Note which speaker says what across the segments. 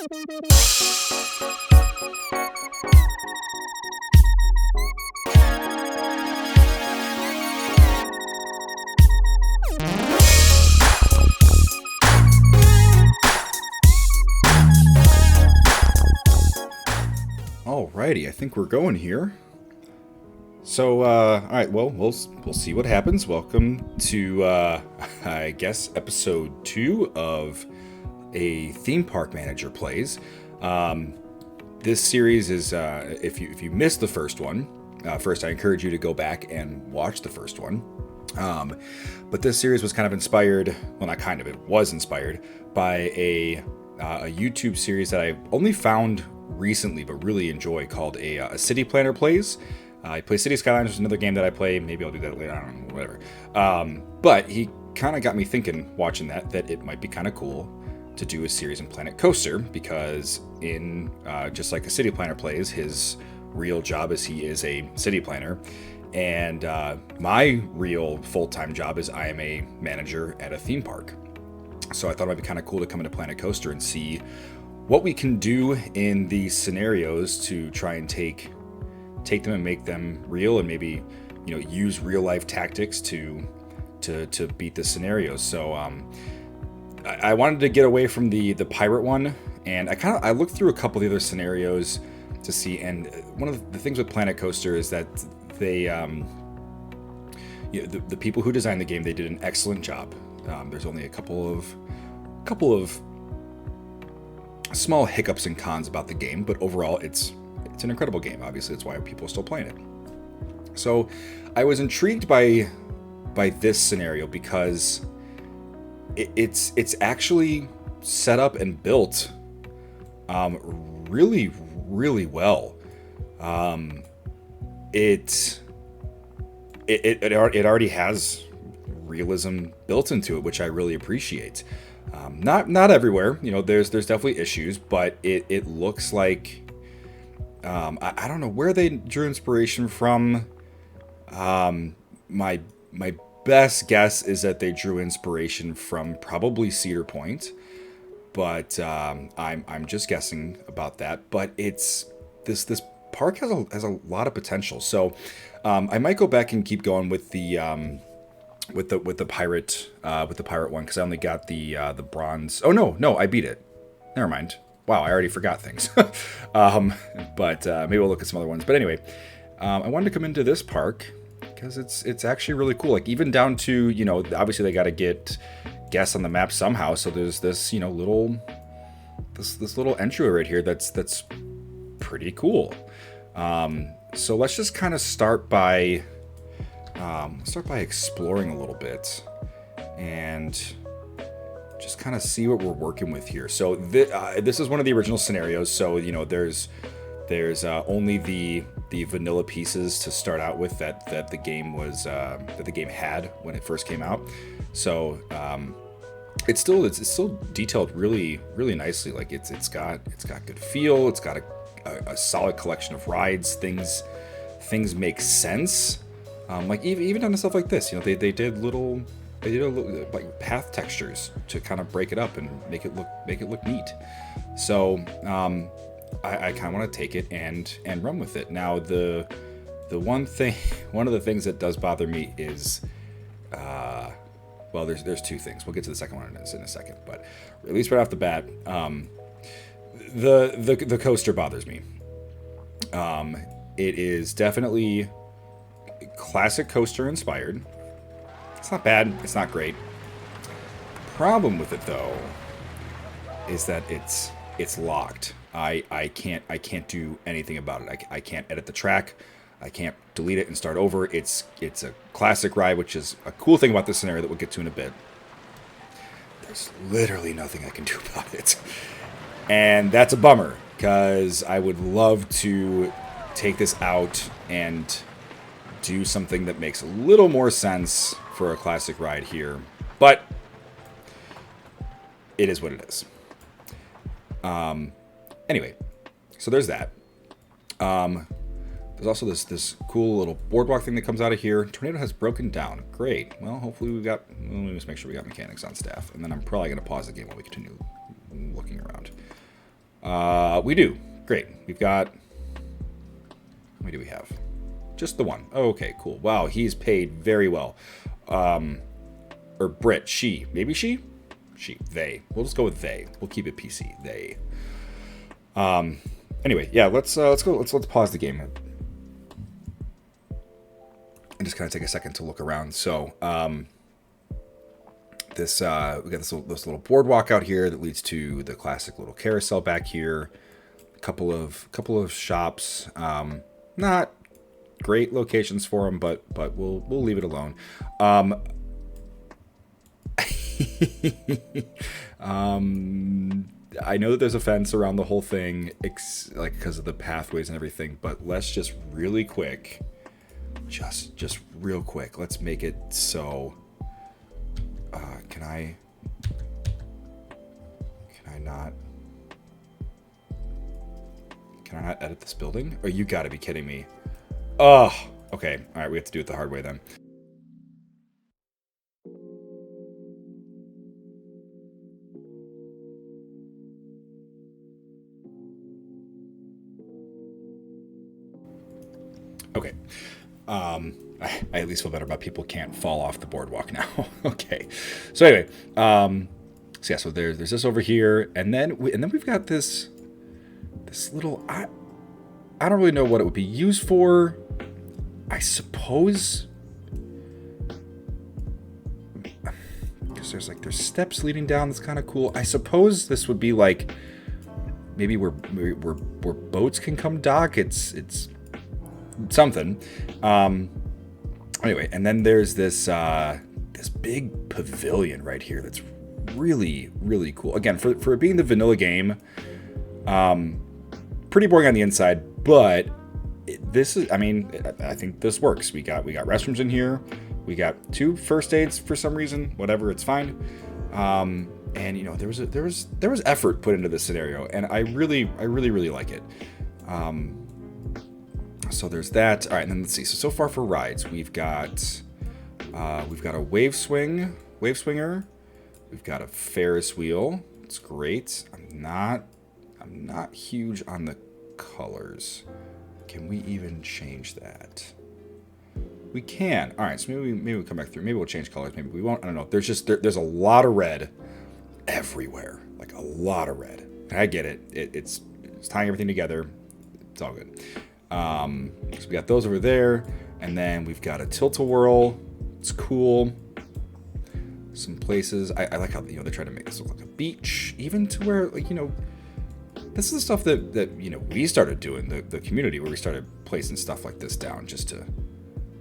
Speaker 1: Alrighty, I think we're going here. So, alright, well, we'll see what happens. Welcome to, I guess, episode 2 of a theme park manager plays. This series is, if you missed the first one, first I encourage you to go back and watch the first one. But this series was kind of inspired, well, not kind of, it was inspired by a YouTube series that I only found recently but really enjoy, called a City Planner Plays. I play City Skylines, which is another game that I play. Maybe I'll do that later, I don't know, whatever. But he kind of got me thinking, watching that it might be kind of cool to do a series in Planet Coaster, because in just like a City Planner Plays, his real job is he is a city planner, and my real full-time job is I am a manager at a theme park. So I thought it might be kind of cool to come into Planet Coaster and see what we can do in these scenarios to try and take them and make them real, and maybe, you know, use real life tactics to beat the scenarios. So I wanted to get away from the pirate one, and I looked through a couple of the other scenarios to see, and one of the things with Planet Coaster is that they the people who designed the game, they did an excellent job. There's only a couple of small hiccups and cons about the game, but overall it's an incredible game. Obviously, that's why people are still playing it. So I was intrigued by this scenario because it's actually set up and built really, really well. It already has realism built into it, which I really appreciate. Not everywhere, you know, there's definitely issues, but it looks like, I don't know where they drew inspiration from. My best guess is that they drew inspiration from probably Cedar Point, but I'm just guessing about that. But it's this park has a lot of potential. So I might go back and keep going with the pirate one, because I only got the bronze. Oh no, I beat it. Never mind. Wow, I already forgot things. But maybe we'll look at some other ones. But anyway, I wanted to come into this park because it's actually really cool. Like, even down to, you know, obviously they got to get guests on the map somehow. So there's this, you know, this little entryway right here that's pretty cool. So let's just kind of start by exploring a little bit and just kind of see what we're working with here. So this is one of the original scenarios. So, you know, there's only the vanilla pieces to start out with that the game had when it first came out. So it's still detailed really, really nicely. Like it's got good feel. It's got a solid collection of rides. Things make sense. Like even on stuff like this, you know, they did a little like path textures to kind of break it up and make it look neat. So I kind of want to take it and run with it. Now the one of the things that does bother me is well, there's two things. We'll get to the second one in a second, but at least right off the bat, the coaster bothers me. It is definitely classic coaster inspired. It's not bad, it's not great. Problem with it though is that it's locked. I can't do anything about it. I can't edit the track. I can't delete it and start over. It's a classic ride, which is a cool thing about this scenario that we'll get to in a bit. There's literally nothing I can do about it. And that's a bummer, because I would love to take this out and do something that makes a little more sense for a classic ride here. But it is what it is. Anyway, so there's that. There's also this cool little boardwalk thing that comes out of here. Tornado has broken down. Great. Well, hopefully let me just make sure we got mechanics on staff. And then I'm probably going to pause the game while we continue looking around. We do. Great. We've got... How many do we have? Just the one. Oh, okay, cool. Wow, he's paid very well. Or Brit, she. Maybe she? She. They. We'll just go with they. We'll keep it PC. They. Anyway, yeah, let's go. Let's pause the game and just kind of take a second to look around. So, we got this little boardwalk out here that leads to the classic little carousel back here. A couple of shops. Not great locations for them, but we'll leave it alone. I know that there's a fence around the whole thing, like because of the pathways and everything. But let's just really quick, just real quick. Let's make it so. Can I not? Can I not edit this building? Oh, you gotta be kidding me. Oh, okay. All right, we have to do it the hard way then. Okay. I at least feel better about people can't fall off the boardwalk now. Okay. So anyway, so there's this over here, and then we've got this little I don't really know what it would be used for. I suppose because there's steps leading down. That's kind of cool. I suppose this would be like maybe where boats can come dock. It's something. Anyway, and then there's this big pavilion right here that's really, really cool. Again, for it being the vanilla game, pretty boring on the inside, but I think this works. We got restrooms in here. We got 2 first aids for some reason. Whatever, it's fine. And there was effort put into this scenario, and I really like it. So there's that. All right, and then let's see. So far for rides, we've got a wave swinger. We've got a Ferris wheel. It's great. I'm not huge on the colors. Can we even change that? We can. All right, so maybe we'll come back through. Maybe we'll change colors. Maybe we won't. I don't know. There's a lot of red everywhere. Like a lot of red. And I get it. It's tying everything together. It's all good. So we got those over there, and then we've got a tilt-a-whirl. It's cool. Some places I like how they try to make this look like a beach, even to where this is the stuff that we started doing, the community, where we started placing stuff like this down just to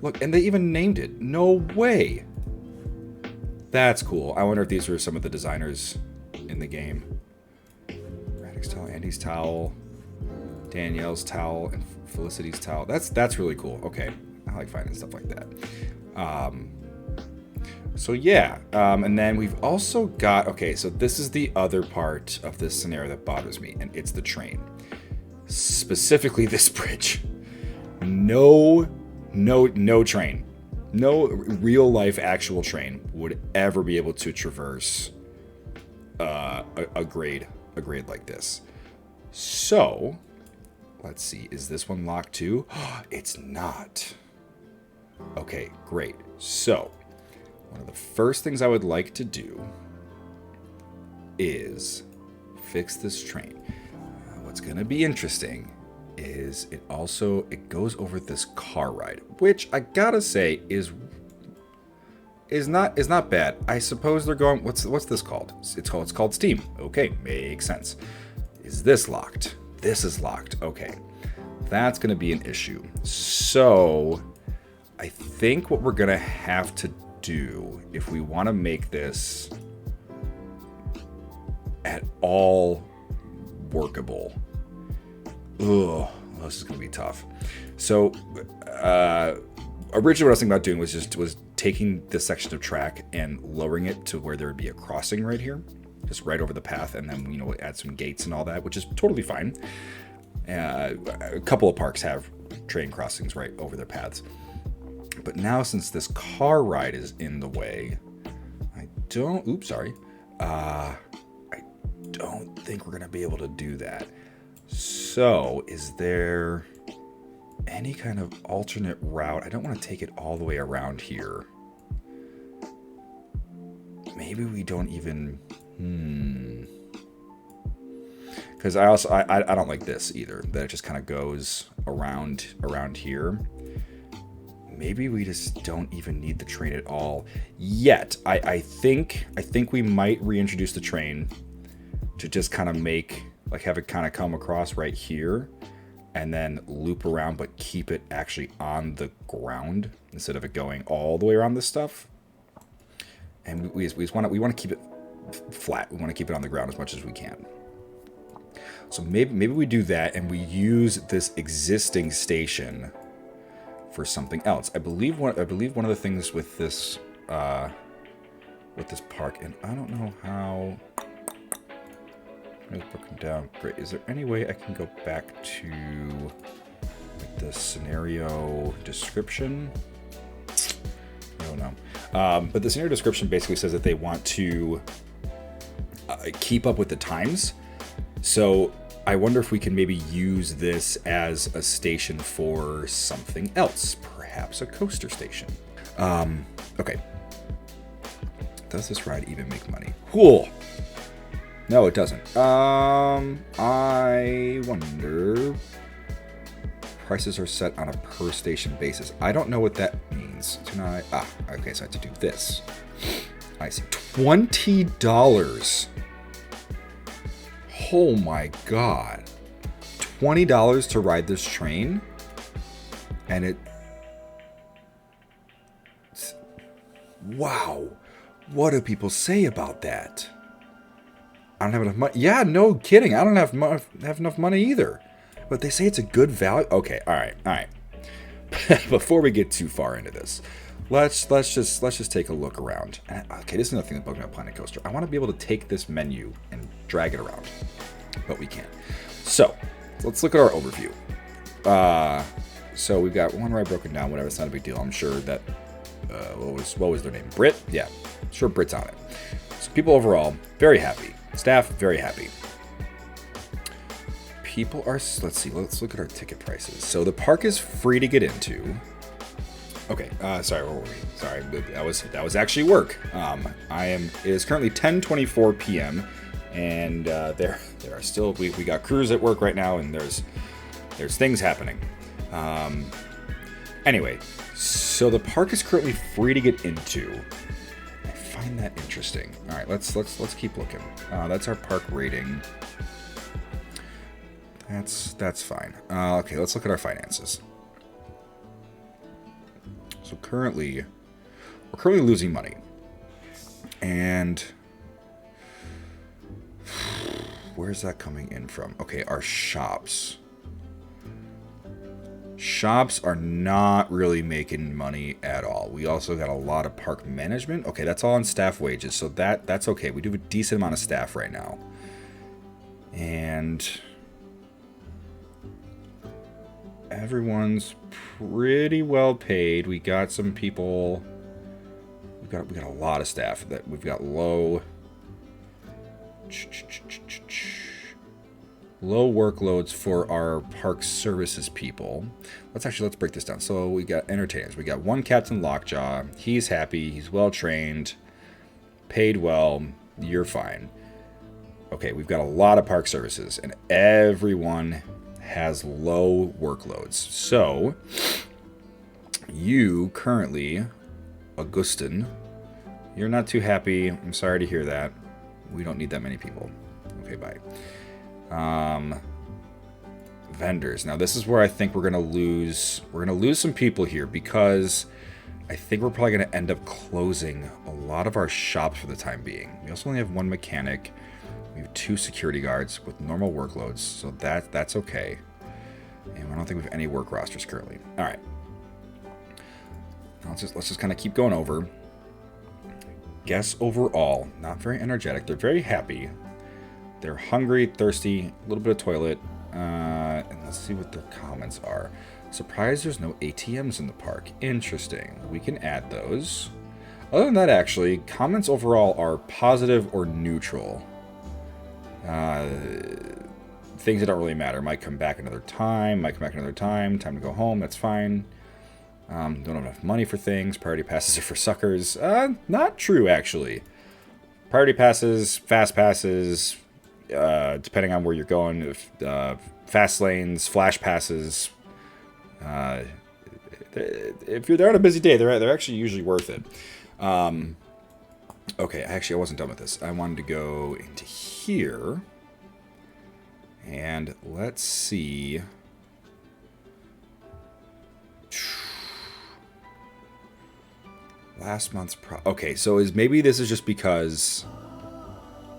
Speaker 1: look, and they even named it. No way. That's cool. I wonder if these were some of the designers in the game. Radix towel, Andy's towel, Danielle's towel, and Felicity's towel. That's really cool. Okay, I like finding stuff like that. So yeah, and then we've also got, okay, so this is the other part of this scenario that bothers me, and it's the train. Specifically this bridge. No train. No real life actual train would ever be able to traverse a grade like this. So let's see, is this one locked too? It's not. Okay, great. So, one of the first things I would like to do is fix this train. What's going to be interesting is it goes over this car ride, which I gotta say is not bad. I suppose they're going, what's this called? It's called Steam. Okay, makes sense. Is this locked? This is locked. Okay. That's going to be an issue. So, I think what we're going to have to do, if we want to make this at all workable, this is going to be tough. So, originally what I was thinking about doing was taking this section of track and lowering it to where there would be a crossing right here, just right over the path, and then add some gates and all that, which is totally fine. A couple of parks have train crossings right over their paths, but now since this car ride is in the way, I don't think we're going to be able to do that. So, is there any kind of alternate route? I don't want to take it all the way around here. Maybe we don't even... Because I don't like this either, that it just kind of goes around here. Maybe we just don't even need the train at all yet. I think we might reintroduce the train to just kind of make, like, have it kind of come across right here and then loop around, but keep it actually on the ground instead of it going all the way around this stuff. And we want to keep it flat. We want to keep it on the ground as much as we can. So maybe we do that, and we use this existing station for something else. I believe one of the things with this park, and I don't know how. It's broken down. Great. Is there any way I can go back to like, the scenario description? I don't know. But the scenario description basically says that they want to keep up with the times. So I wonder if we can maybe use this as a station for something else, perhaps a coaster station. Okay. Does this ride even make money? Cool. No, it doesn't. I wonder. Prices are set on a per station basis. I don't know what that means. Okay, so I have to do this. I see. $20. Oh my god. $20 to ride this train? And wow. What do people say about that? I don't have enough money. Yeah, no kidding. I don't have enough money either. But they say it's a good value. Okay, all right. Before we get too far into this, let's just take a look around. Okay, this is another thing that bugs me about Planet Coaster. I want to be able to take this menu and drag it around, but we can't. So let's look at our overview. So we've got one ride broken down. Whatever, it's not a big deal. I'm sure that what was their name? Brit? Yeah, sure, Brit's on it. So people overall very happy. Staff very happy. People are, let's see, let's look at our ticket prices. So the park is free to get into. Okay, sorry, where were we? Sorry, that was actually work. It is currently 10:24 p.m. and there are still we got crews at work right now, and there's things happening. Anyway, so the park is currently free to get into. I find that interesting. All right, let's keep looking. That's our park rating. That's fine. Okay, let's look at our finances. So we're currently losing money, and where's that coming in from? Okay, our shops are not really making money at all. We also got a lot of park management. Okay, that's all on staff wages, so that's okay. We do have a decent amount of staff right now, and everyone's pretty well paid. We got some people. We got a lot of staff that we've got low workloads for our park services people. Let's break this down. So we got entertainers. We got one Captain Lockjaw. He's happy. He's well trained, paid well. You're fine. Okay, we've got a lot of park services, and everyone has low workloads. So you currently, Augustin, you're not too happy. I'm sorry to hear that. We don't need that many people. Okay, bye. Vendors. Now this is where I think we're gonna lose some people here, because I think we're probably gonna end up closing a lot of our shops for the time being. We also only have one mechanic. We have 2 security guards with normal workloads, so that's okay. And I don't think we have any work rosters currently. All right. Let's just kind of keep going over. Guests overall, not very energetic. They're very happy. They're hungry, thirsty, a little bit of toilet. And let's see what their comments are. Surprised there's no ATMs in the park. Interesting. We can add those. Other than that, actually, comments overall are positive or neutral. Things that don't really matter might come back another time. Time to go home. That's fine. Don't have enough money for things. Priority passes are for suckers. Not true, actually. Priority passes, fast passes, depending on where you're going. If, fast lanes, flash passes. If you're there on a busy day, they're actually usually worth it. Okay, actually, I wasn't done with this. I wanted to go into here. And let's see. Last month's okay, so maybe this is just because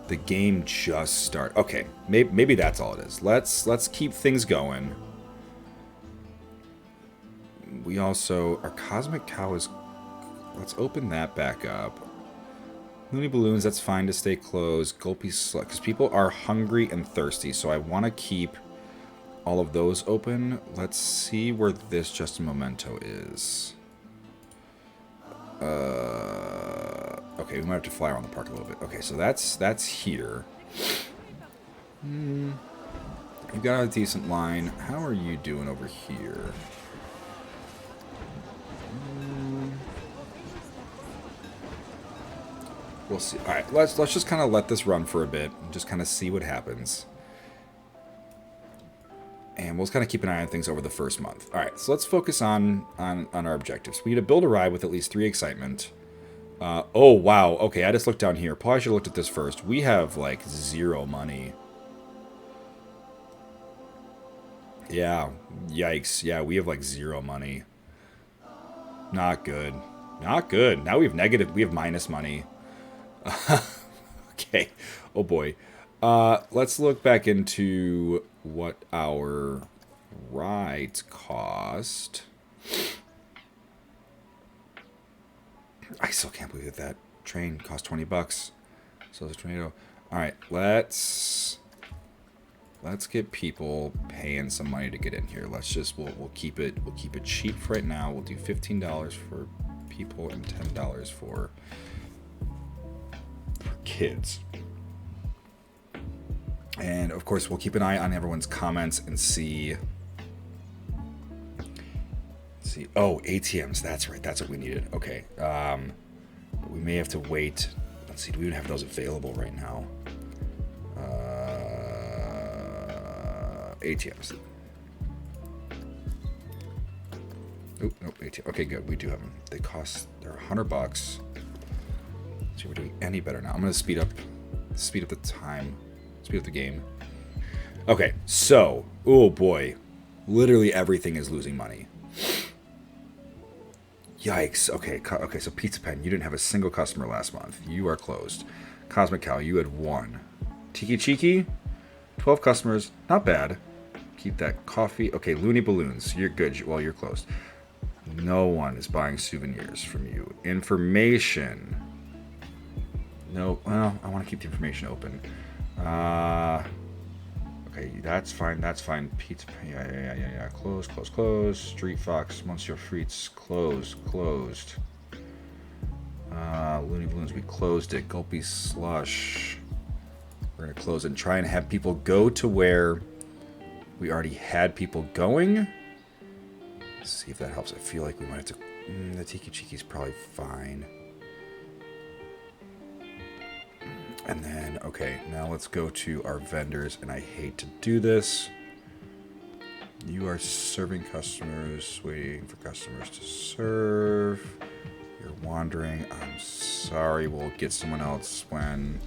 Speaker 1: the game just started. Okay, maybe that's all it is. Let's keep things going. We also, our Cosmic Cow is, let's open that back up. Looney Balloons, that's fine to stay closed. Gulpy Slut, because people are hungry and thirsty, so I want to keep all of those open. Let's see where this Justin Memento is. Okay, we might have to fly around the park a little bit. Okay, so that's here. You've got a decent line. How are you doing over here? We'll see. All right, let's just kind of let this run for a bit and just kind of see what happens. And we'll kind of keep an eye on things over the first month. All right, so let's focus on our objectives. We need to build a ride with at least 3 excitement. Oh, wow. Okay, I just looked down here. Probably should have looked at this first. We have, like, 0 money. Yeah, yikes. Yeah, we have, like, 0 money. Not good. Not good. Now we have minus money. Okay. Oh, boy. Let's look back into what our rides cost. I still can't believe that train cost $20. So it's a tornado. All right, let's get people paying some money to get in here. We'll keep it cheap for right now. We'll do $15 for people and $10 for kids. And of course, we'll keep an eye on everyone's comments and see. Oh, ATMs. That's right. That's what we needed. Okay. We may have to wait. Let's see. Do we even have those available right now? ATMs. Nope. ATM. Okay, good. We do have them. They're $100. Let's see if we're doing any better now. I'm gonna speed up the time. Speed up the game. Okay, so, oh boy, literally everything is losing money. Yikes. Okay, so Pizza Pen, you didn't have a single customer last month. You are closed. Cosmic Cow, you had 1. Tiki Cheeky, 12 customers, not bad. Keep that. Coffee. Okay, Looney Balloons, you're good. Well, you're closed. No one is buying souvenirs from you. Information. No, well, I want to keep the information open. Okay, that's fine. Pizza, yeah. Close. Street Fox, Monsieur Frites, closed. Looney Balloons, we closed it. Gulpy Slush, we're gonna close it and try and have people go to where we already had people going. Let's see if that helps. I feel like we might have to. The Tiki Cheeky's probably fine. And then, okay, now let's go to our vendors, and I hate to do this. You are serving customers, waiting for customers to serve. You're wandering. I'm sorry, we'll get someone else when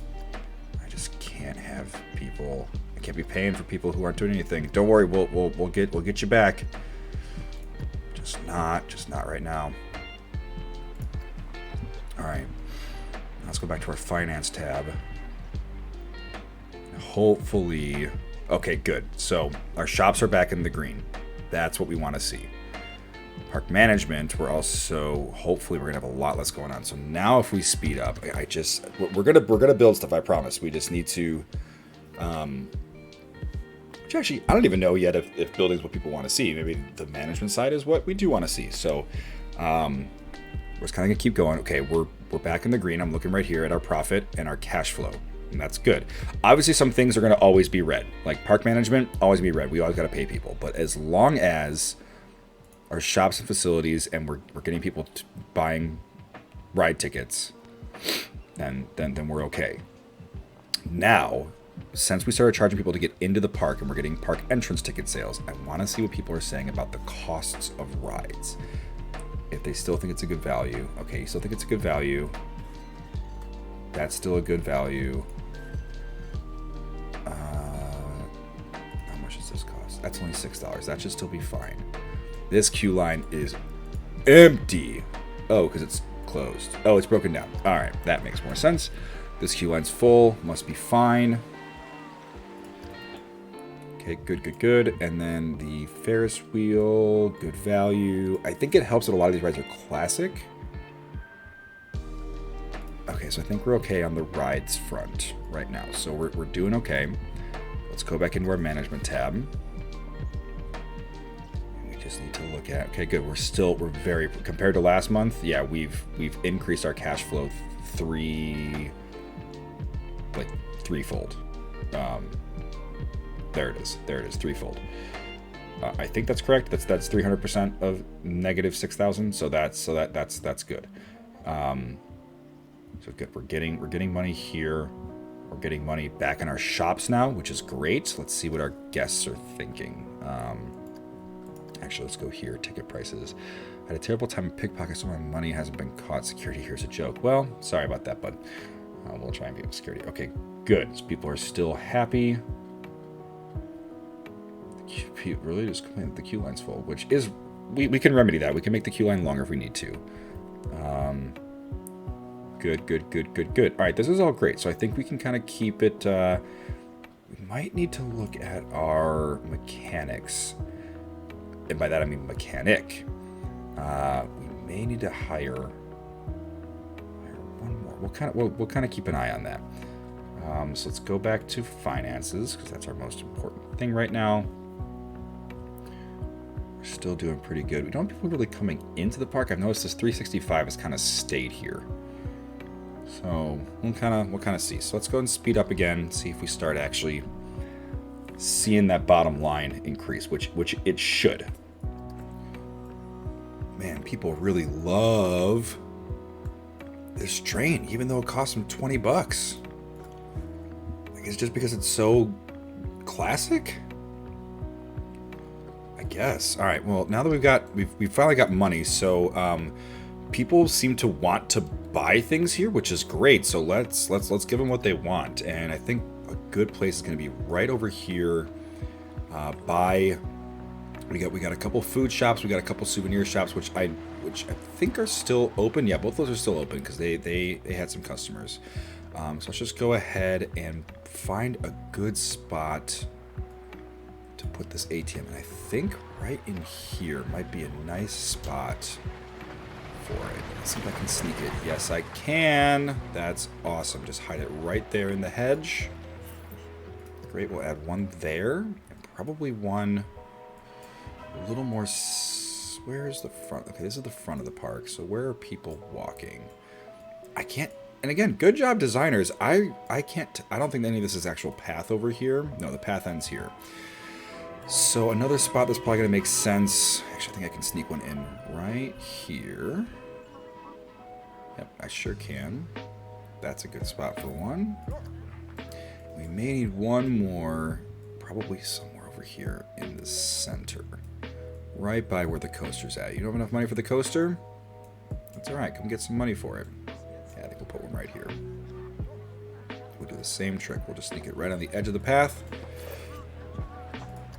Speaker 1: I just can't have people. I can't be paying for people who aren't doing anything. Don't worry, we'll get you back. Just not right now. All right. Let's go back to our finance tab. Hopefully, okay, good. So our shops are back in the green. That's what we want to see. Park management, hopefully we're gonna have a lot less going on. So now if we speed up, we're gonna build stuff. I promise. We just need to. Which actually, I don't even know yet if building is what people want to see. Maybe the management side is what we do want to see. So, we're just kind of gonna keep going. Okay, we're back in the green. I'm looking right here at our profit and our cash flow. and that's good. Obviously, some things are going to always be red. Like park management, always be red. We always got to pay people. But as long as our shops and facilities and we're getting people buying ride tickets, then we're okay. Now, since we started charging people to get into the park and we're getting park entrance ticket sales, I want to see what people are saying about the costs of rides. If they still think it's a good value. Okay, you still think it's a good value. That's still a good value. How much does this cost? That's only $6. That should still be fine. This queue line is empty. Oh, because it's closed. Oh, it's broken down. All right, that makes more sense. This queue line's full. Must be fine. Okay, good. And then the Ferris wheel, good value. I think it helps that a lot of these rides are classic. Okay, so I think we're okay on the rides front right now. So we're doing okay. Let's go back into our management tab. We just need to look at, okay, good. We're very, compared to last month, yeah, we've increased our cash flow threefold. There it is, threefold. I think that's correct. That's 300% of negative 6,000. So that's good. So good. We're getting money here. We're getting money back in our shops now, which is great. Let's see what our guests are thinking. Actually, let's go here. Ticket prices. I had a terrible time in pickpockets, so my money hasn't been caught. Security here's a joke. Well, sorry about that, bud. We'll try and be with security. Okay, good. So people are still happy. Really just complain that the queue line's full, which is we can remedy that. We can make the queue line longer if we need to. Good. All right, this is all great. So I think we can kind of keep it. We might need to look at our mechanics, and by that I mean mechanic. We may need to hire one more. We'll kind of keep an eye on that. So let's go back to finances because that's our most important thing right now. Still doing pretty good. We don't have people really coming into the park. I've noticed this 365 has kind of stayed here. So we'll kind of see. So let's go and speed up again, see if we start actually seeing that bottom line increase, which it should. Man, people really love this train, even though it costs them $20. Like, it's just because it's so classic? I guess. All right. Well, now that we've finally got money, so people seem to want to buy things here, which is great. So let's give them what they want, and I think a good place is going to be right over here. We got a couple food shops, we got a couple souvenir shops, which I think are still open. Yeah, both those are still open because they had some customers. So let's just go ahead and find a good spot to put this ATM, and I think right in here might be a nice spot for it. Let's see if I can sneak it. Yes, I can. That's awesome. Just hide it right there in the hedge. Great. We'll add one there, and probably one a little more. Where is the front? Okay, this is the front of the park. So where are people walking? I can't. And again, good job, designers. I can't. I don't think any of this is actual path over here. No, the path ends here. So another spot that's probably going to make sense. Actually, I think I can sneak one in right here. Yep, I sure can. That's a good spot for one. We may need one more, probably somewhere over here in the center. Right by where the coaster's at. You don't have enough money for the coaster? That's all right. Come get some money for it. Yeah, I think we'll put one right here. We'll do the same trick. We'll just sneak it right on the edge of the path.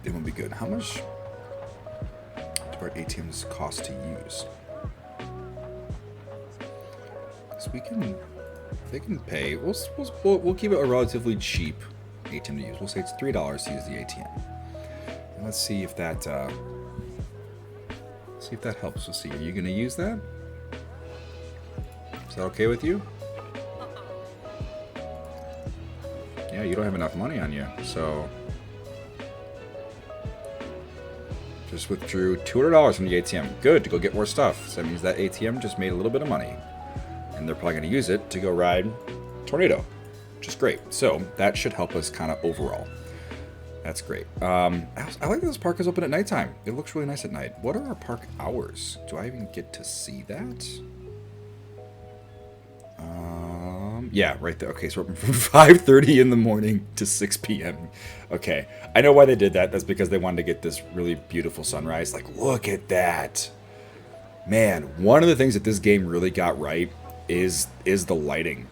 Speaker 1: It won't be good. How much do our ATMs cost to use? Because they can pay. We'll keep it a relatively cheap ATM to use. We'll say it's $3 to use the ATM. And let's see if that helps. Let's see. Are you going to use that? Is that okay with you? Yeah, you don't have enough money on you, so. Just withdrew $200 from the ATM. Good, to go get more stuff. So that means that ATM just made a little bit of money. And they're probably going to use it to go ride Tornado, which is works great. So that should help us kind of overall. That's great. I like that this park is open at nighttime. It looks really nice at night. What are our park hours? Do I even get to see that? Yeah, right there. Okay, so from 5:30 in the morning to 6 p.m. Okay, I know why they did that. That's because they wanted to get this really beautiful sunrise. Like, look at that. Man, one of the things that this game really got right is the lighting.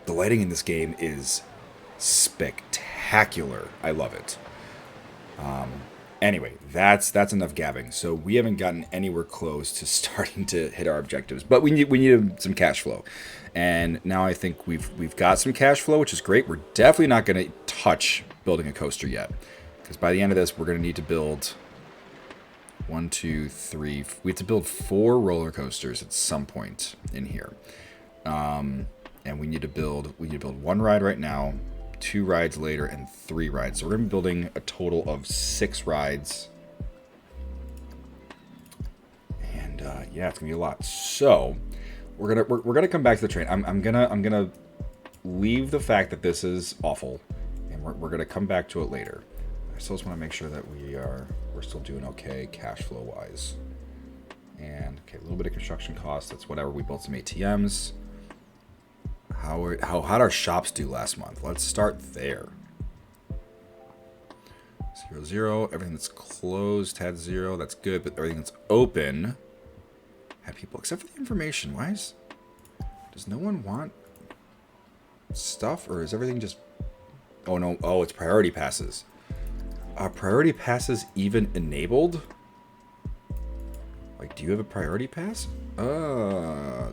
Speaker 1: The lighting in this game is spectacular. I love it. Anyway, that's enough gabbing. So we haven't gotten anywhere close to starting to hit our objectives, but we need some cash flow, and now I think we've got some cash flow, which is great. We're definitely not going to touch building a coaster yet, because by the end of this, we're going to need to build 1, 2, 3. We have to build 4 roller coasters at some point in here, and we need to build 1 ride right now, 2 rides later, and 3 rides. So we're going to be building a total of 6 rides. And yeah, it's going to be a lot. So we're gonna come back to the train. I'm gonna leave the fact that this is awful, and we're gonna come back to it later. I still just want to make sure that we're still doing okay cash flow wise. And okay, a little bit of construction costs. That's whatever. We built some ATMs. How did our shops do last month? Let's start there. 0, 0. Everything that's closed had 0. That's good. But everything that's open had people, except for the information. Does no one want stuff, or is everything just? Oh no! Oh, it's priority passes. Are priority passes even enabled? Like, do you have a priority pass?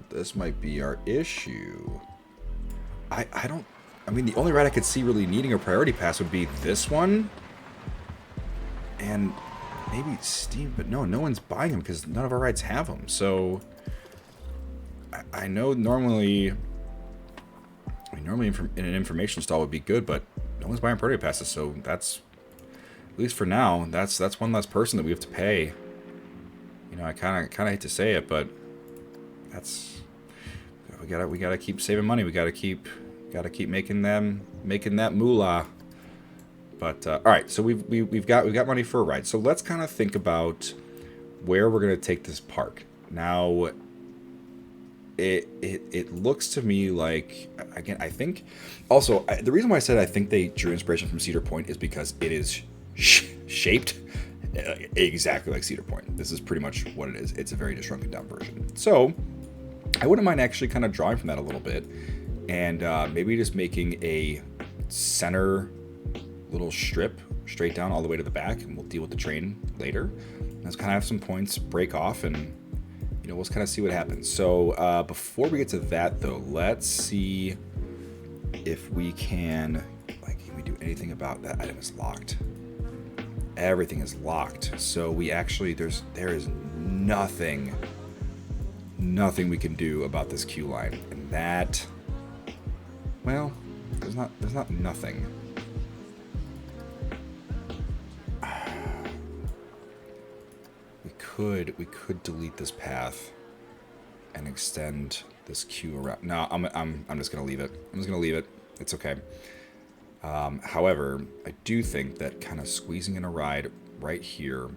Speaker 1: This might be our issue. I mean, the only ride I could see really needing a priority pass would be this one. And maybe Steam, but no one's buying them because none of our rides have them. So I know normally in an information stall would be good, but no one's buying priority passes. So that's, at least for now, that's one less person that we have to pay. You know, I kind of hate to say it, but we gotta keep saving money. We gotta keep making that moolah. But all right, so we've got money for a ride. So let's kind of think about where we're gonna take this park. Now, it looks to me like, again, I think also the reason why I said I think they drew inspiration from Cedar Point is because it is shaped exactly like Cedar Point. This is pretty much what it is. It's a very shrunken down version. So I wouldn't mind actually kind of drawing from that a little bit, and maybe just making a center little strip straight down all the way to the back, and we'll deal with the train later. Let's kind of have some points break off, and you know, we'll kind of see what happens. So before we get to that though, let's see if we can we do anything about that item is locked. Everything is locked. So we actually there is nothing we can do about this queue line, and that, well, there's not nothing. We could delete this path and extend this queue around. No, I'm just gonna leave it. It's okay. However, I do think that kind of squeezing in a ride right here,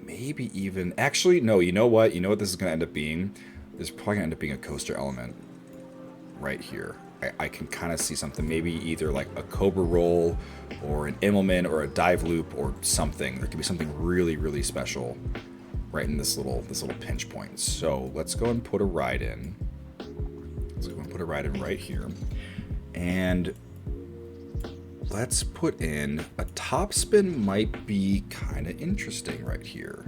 Speaker 1: maybe even, actually, no, you know what this is going to end up being? There's probably going to end up being a coaster element right here. I can kind of see something, maybe either like a Cobra roll or an Immelman or a dive loop or something. There could be something really, really special right in this little pinch point. So let's go and put a ride in. Let's go and put a ride in right here. And let's put in a top spin. Might be kind of interesting right here.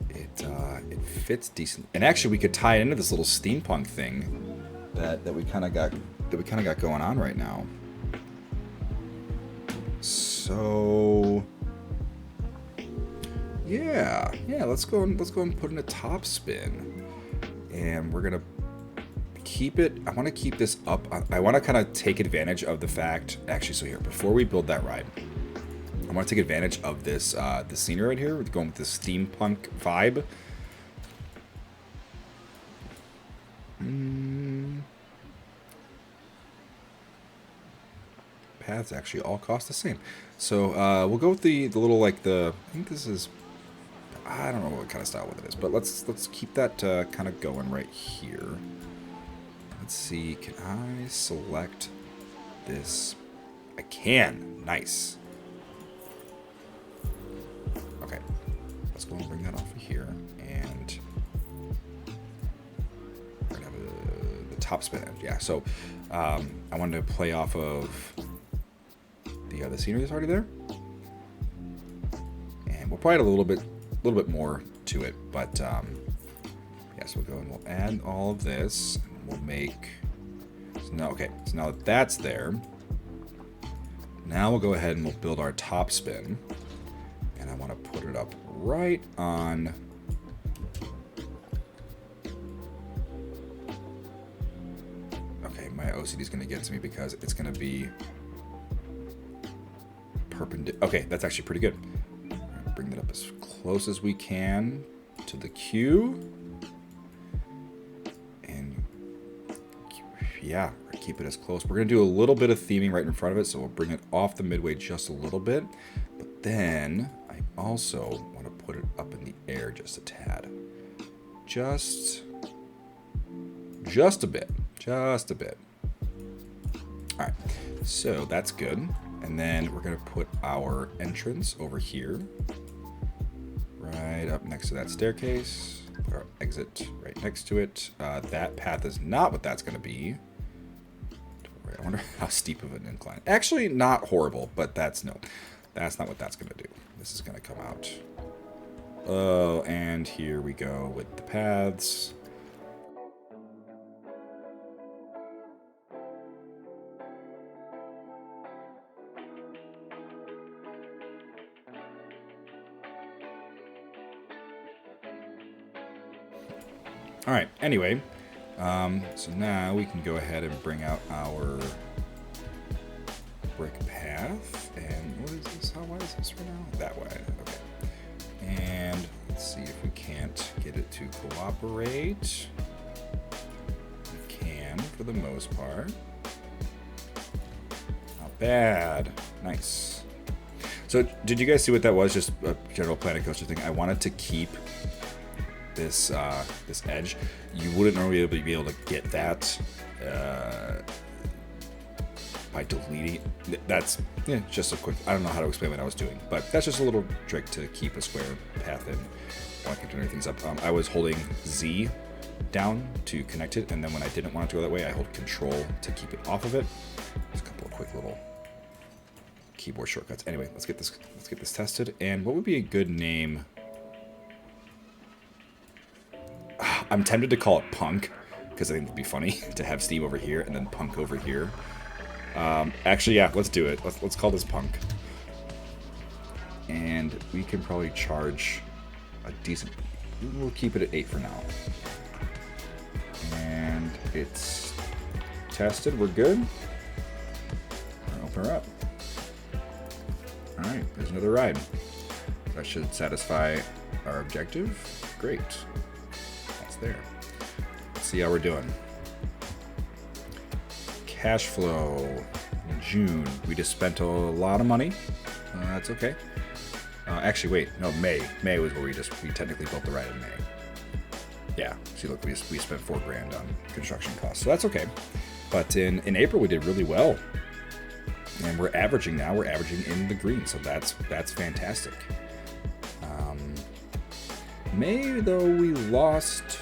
Speaker 1: It fits decent, and actually we could tie it into this little steampunk thing that we kind of got going on right now. So yeah, let's go and put in a top spin, and we're gonna keep it. I want to keep this up. I want to kind of take advantage of the fact, actually, so here, before we build that ride, I want to take advantage of this the scenery right here. We're going with this steampunk vibe. paths actually all cost the same. So we'll go with the little, like, I think this is, I don't know what kind of style it is, but let's keep that kind of going right here. Let's see, can I select this? I can. Nice. Okay, let's go and bring that off of here, and we're gonna have the top spin. Yeah, so I wanted to play off of the scenery that's already there, and we'll probably add a little bit more to it, but yes, we'll go and we'll add all of this, and we'll make. So now that that's there, now we'll go ahead and we'll build our top spin, and I want to put it up right on. Okay, my OCD is going to get to me because it's going to be perpendicular. Okay, that's actually pretty good. Bring that up as close as we can to the Q. And yeah, keep it as close. We're going to do a little bit of theming right in front of it, so we'll bring it off the midway just a little bit. But then I also want to put it up in the air just a tad. Just a bit. Just a bit. All right, so that's good. And then we're going to put our entrance over here, right up next to that staircase. Put our exit right next to it. That path is not what that's going to be. I wonder how steep of an incline. Actually, not horrible, but that's not what that's going to do. This is going to come out. Oh, and here we go with the paths. All right, anyway, so now we can go ahead and bring out our brick path. And what is this? How wide is this right now? That wide, okay. And let's see if we can't get it to cooperate. We can, for the most part. Not bad. Nice. So, did you guys see what that was? Just a general Planet Coaster thing. I wanted to keep this edge. You wouldn't normally be able to get that by deleting. That's just a quick. I don't know how to explain what I was doing, but that's just a little trick to keep a square path in while I keep turning things up. I was holding Z down to connect it, and then when I didn't want it to go that way, I hold Control to keep it off of it. Just a couple of quick little keyboard shortcuts. Anyway, let's get this tested. And what would be a good name? I'm tempted to call it Punk, because I think it'd be funny to have Steve over here and then Punk over here. Actually, yeah, let's do it. Let's call this Punk. And we can probably charge a decent. We'll keep it at 8 for now. And it's tested. We're good. Open her up. All right, there's another ride. That should satisfy our objective. Great. There. Let's see how we're doing. Cash flow in June. We just spent a lot of money. That's okay. Actually, wait. No, May. May was where we technically built the ride in May. Yeah. See, look, we spent $4,000 on construction costs, so that's okay. But in April we did really well, and we're averaging now. We're averaging in the green, so that's fantastic. May, though, we lost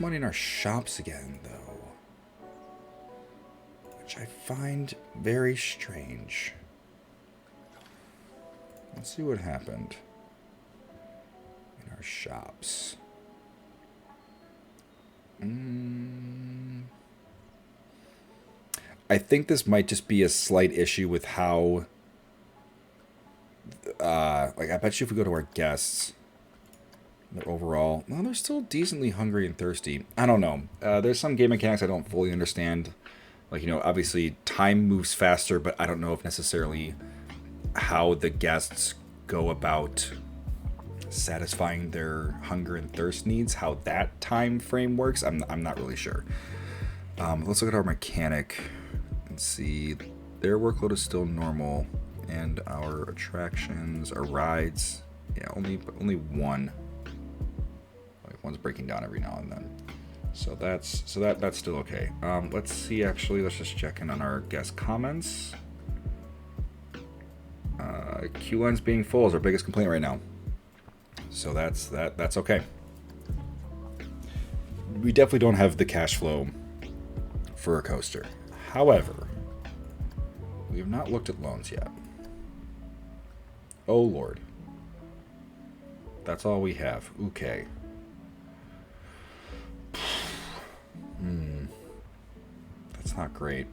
Speaker 1: money in our shops again, though, which I find very strange. Let's see what happened in our shops. I think this might just be a slight issue with how, like, I bet you if we go to our guests, they're overall, well, they're still decently hungry and thirsty. I don't know. There's some game mechanics I don't fully understand. Like, obviously time moves faster, but I don't know if necessarily how the guests go about satisfying their hunger and thirst needs, how that time frame works. I'm not really sure. Let's look at our mechanic and see. their workload is still normal, and our attractions, our rides, yeah, only one. Like one's breaking down every now and then. So that's still okay. Let's see. Actually, let's just check in on our guest comments. Queue lines being full is our biggest complaint right now. So that's okay. We definitely don't have the cash flow for a coaster. However, we have not looked at loans yet. Oh Lord. That's all we have. Okay. That's not great.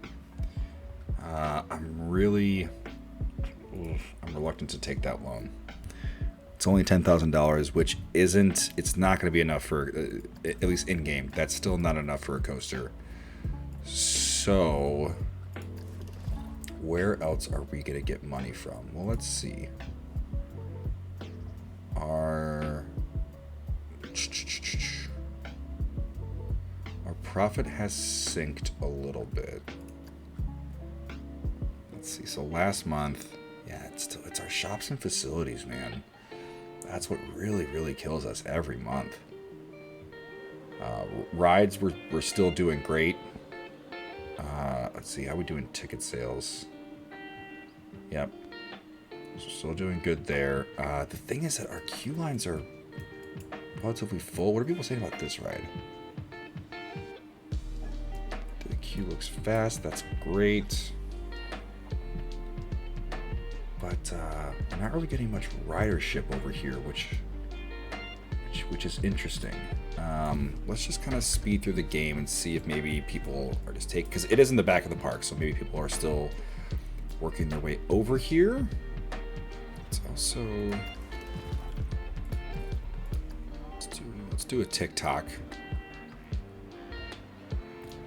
Speaker 1: I'm reluctant to take that loan. It's only $10,000, which it's not going to be enough for, at least in game. That's still not enough for a coaster. So, where else are we going to get money from? Well, let's see. Our profit has synced a little bit. Let's see. So last month, yeah, it's our shops and facilities, man. That's what really kills us every month. Rides, we're still doing great. Let's see, how we doing ticket sales? Yep. Still doing good there. The thing is that our queue lines are relatively full. What are people saying about this ride? The queue looks fast. That's great. But I'm not really getting much ridership over here, which is interesting. Let's just kind of speed through the game and see if maybe people are just because it is in the back of the park, so maybe people are still working their way over here. It's also let's do a TikTok.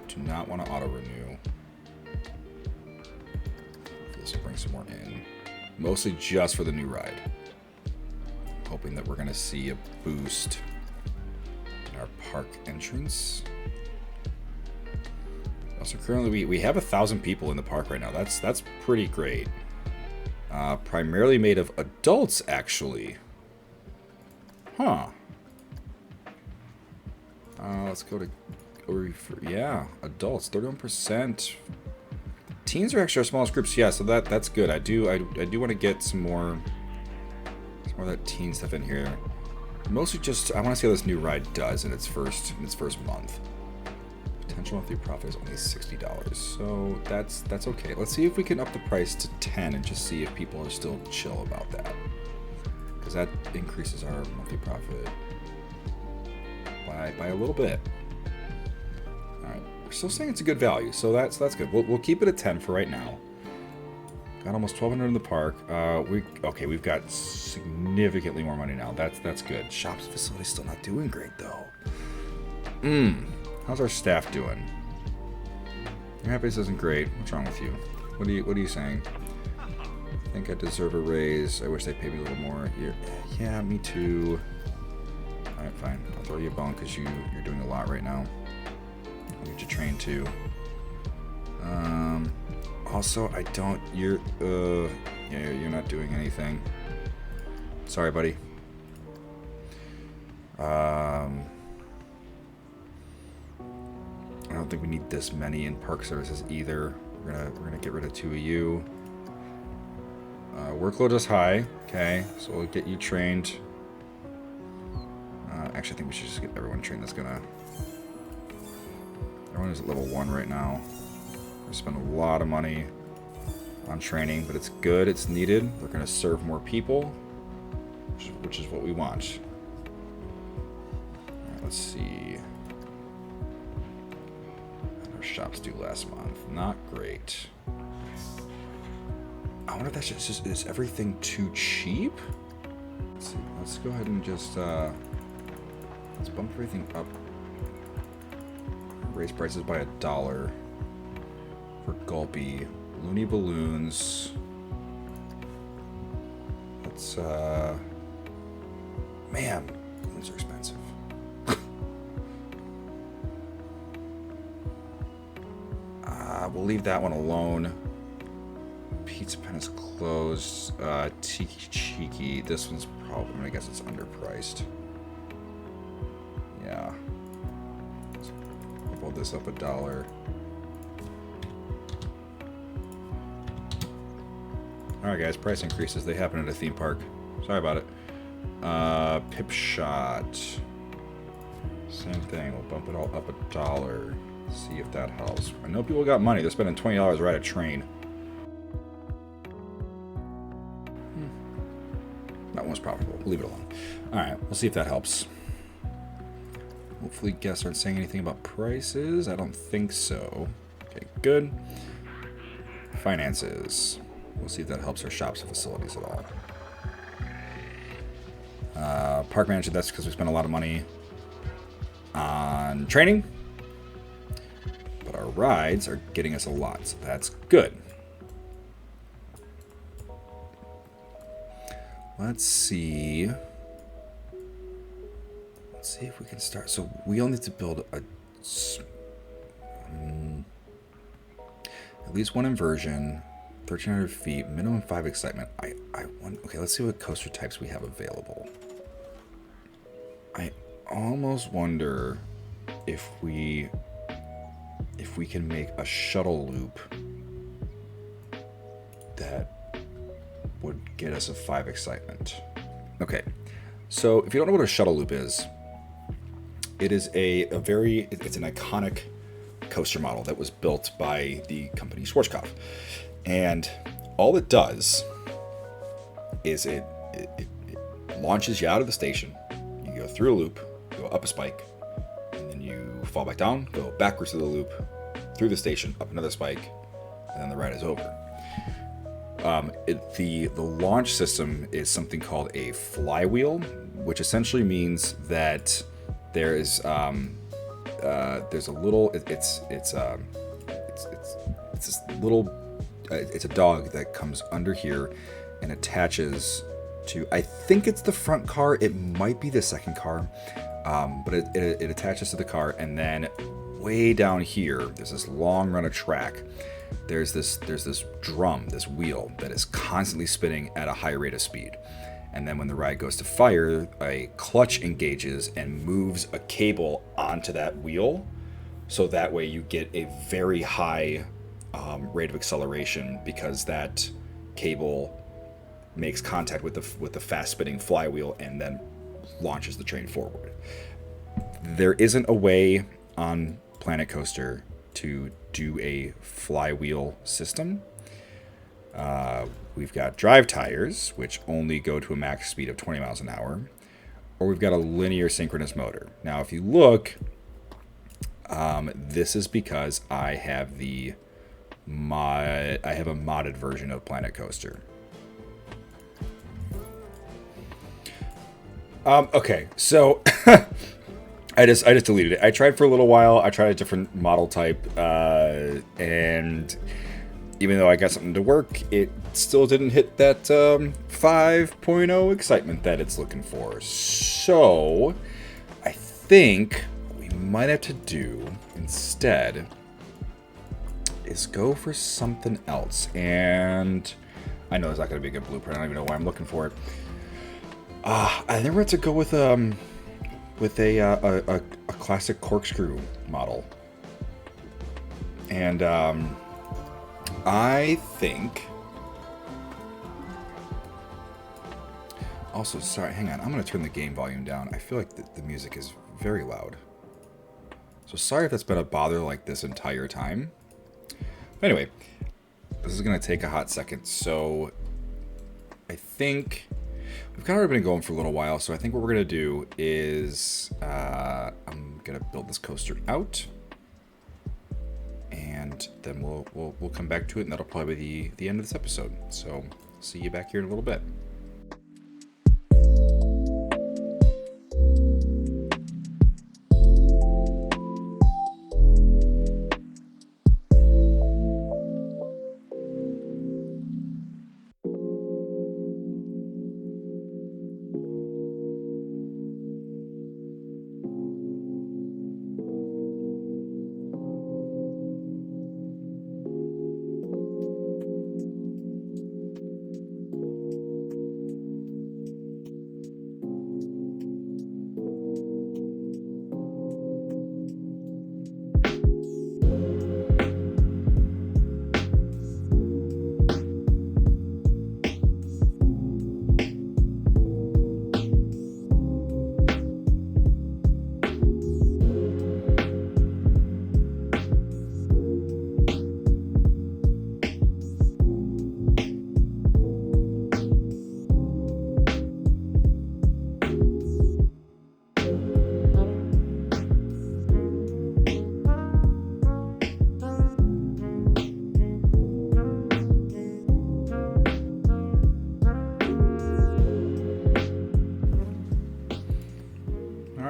Speaker 1: Do not want to auto renew. This will bring some more in. Mostly just for the new ride. Hoping that we're going to see a boost in our park entrance. Also, currently we have 1,000 people in the park right now. That's pretty great. Primarily made of adults, actually. Huh. Let's go to adults, 31%. Teens are actually our smallest groups, yeah. So that's good. I do want to get some more of that teen stuff in here. Mostly just I want to see how this new ride does in its first month. Potential monthly profit is only $60, so that's okay. Let's see if we can up the price to 10 and just see if people are still chill about that, because that increases our monthly profit by a little bit. All right, we're still saying it's a good value, so that's good. We'll keep it at 10 for right now. Got almost 1,200 in the park. We've got significantly more money now. That's good. Shops and facilities still not doing great though. How's our staff doing? Your happiness isn't great. What's wrong with you? What are you saying? I think I deserve a raise. I wish they paid me a little more. Yeah, me too. All right, fine. I'll throw you a bone because you're doing a lot right now. I need to train too. Also, you're not doing anything. Sorry, buddy. I don't think we need this many in park services either. We're gonna get rid of 2 of you. Workload is high. Okay, so we'll get you trained. Actually, I think we should just get everyone trained. Everyone is at level 1 right now. We spend a lot of money on training, but it's good. It's needed. They're gonna serve more people, which is what we want. All right, let's see. Our shops due last month. Not great. I wonder if that's just is everything too cheap? Let's see. Let's go ahead and just let's bump everything up. Raise prices by $1 for Gulpy. Looney balloons. Let's man, balloons are expensive. We'll leave that one alone. Pizza Pen is closed. Tiki Cheeky. This one's probably, I guess it's underpriced. Yeah. I'll hold this up $1. Alright guys, price increases. They happen at a theme park. Sorry about it. Pip Shot. Same thing. We'll bump it all up $1. See if that helps. I know people got money. They're spending $20 to ride a train. That one's profitable. We'll leave it alone. Alright, we'll see if that helps. Hopefully guests aren't saying anything about prices. I don't think so. Okay, good. Finances. We'll see if that helps our shops and facilities at all. Park manager, that's because we spent a lot of money on training. But our rides are getting us a lot, so that's good. Let's see. Let's see if we can start. So we all need to build a at least one inversion, 1,300 feet, minimum 5 excitement. I want. Okay, let's see what coaster types we have available. I almost wonder if we can make a shuttle loop that would get us a 5 excitement. Okay, so if you don't know what a shuttle loop is, it is it's an iconic coaster model that was built by the company Schwarzkopf. And all it does is it launches you out of the station. You go through a loop, go up a spike, and then you fall back down, go backwards through the loop, through the station, up another spike, and then the ride is over. The launch system is something called a flywheel, which essentially means that there's a little it's this little it's a dog that comes under here and attaches to, I think it's the front car, it might be the second car, but it attaches to the car, and then way down here there's this long run of track. There's this drum, this wheel that is constantly spinning at a high rate of speed. And then when the ride goes to fire, a clutch engages and moves a cable onto that wheel. So that way you get a very high rate of acceleration, because that cable makes contact with the fast spinning flywheel and then launches the train forward. There isn't a way on Planet Coaster to do a flywheel system. We've got drive tires, which only go to a max speed of 20 miles an hour, or we've got a linear synchronous motor. Now, if you look, this is because I have a modded version of Planet Coaster. Okay, so I just deleted it. I tried for a little while. I tried a different model type, and even though I got something to work, it still didn't hit that 5.0 excitement that it's looking for. So I think what we might have to do instead is go for something else. And I know it's not going to be a good blueprint. I don't even know why I'm looking for it. I think we're going to go with a classic corkscrew model. And I think... Also, sorry, hang on. I'm going to turn the game volume down. I feel like the music is very loud. So sorry if that's been a bother like this entire time. But anyway, this is going to take a hot second. So I think we've kind of been going for a little while. So I think what we're going to do is I'm going to build this coaster out. And then we'll come back to it, and that'll probably be the end of this episode. So see you back here in a little bit.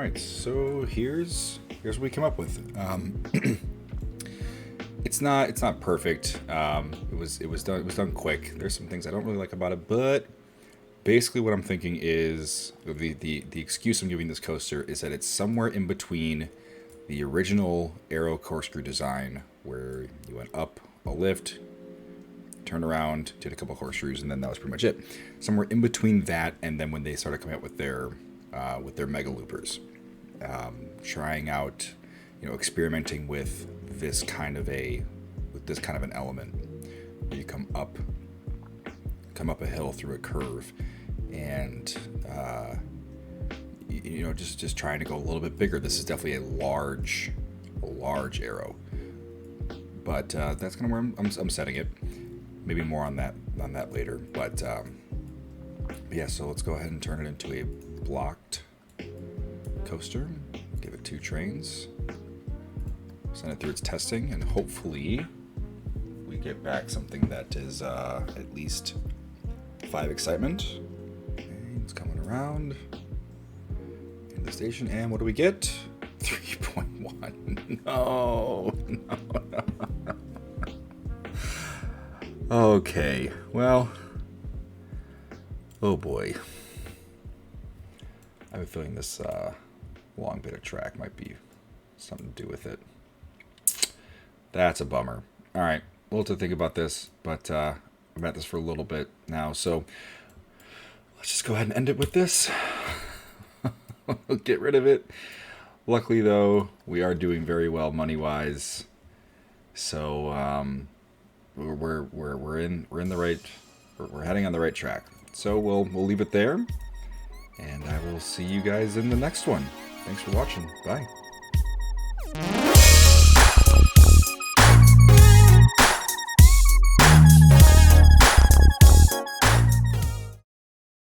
Speaker 1: right, so here's what we came up with. It's not perfect. It was done quick. There's some things I don't really like about it, but basically what I'm thinking is the excuse I'm giving this coaster is that it's somewhere in between the original Aero corkscrew design, where you went up a lift, turned around, did a couple corkscrews, and then that was pretty much it. Somewhere in between that and then when they started coming out with their mega loopers, trying out, experimenting with this kind of an element where you come up a hill through a curve, and just trying to go a little bit bigger. This is definitely a large arrow, but that's kind of where I'm setting it. Maybe more on that later, but yeah. So let's go ahead and turn it into a blocked coaster. Give it 2 trains. Send it through its testing, and hopefully we get back something that is at least 5 excitement. Okay, it's coming around in the station, and what do we get? 3.1. No. Okay, well, oh boy. I have a feeling this long bit of track might be something to do with it. That's a bummer. All right, we'll have to think about this, but I've had this for a little bit now, so let's just go ahead and end it with this. Get rid of it. Luckily, though, we are doing very well money-wise, so we're heading on the right track. So we'll leave it there, and I will see you guys in the next one. Thanks for watching. Bye.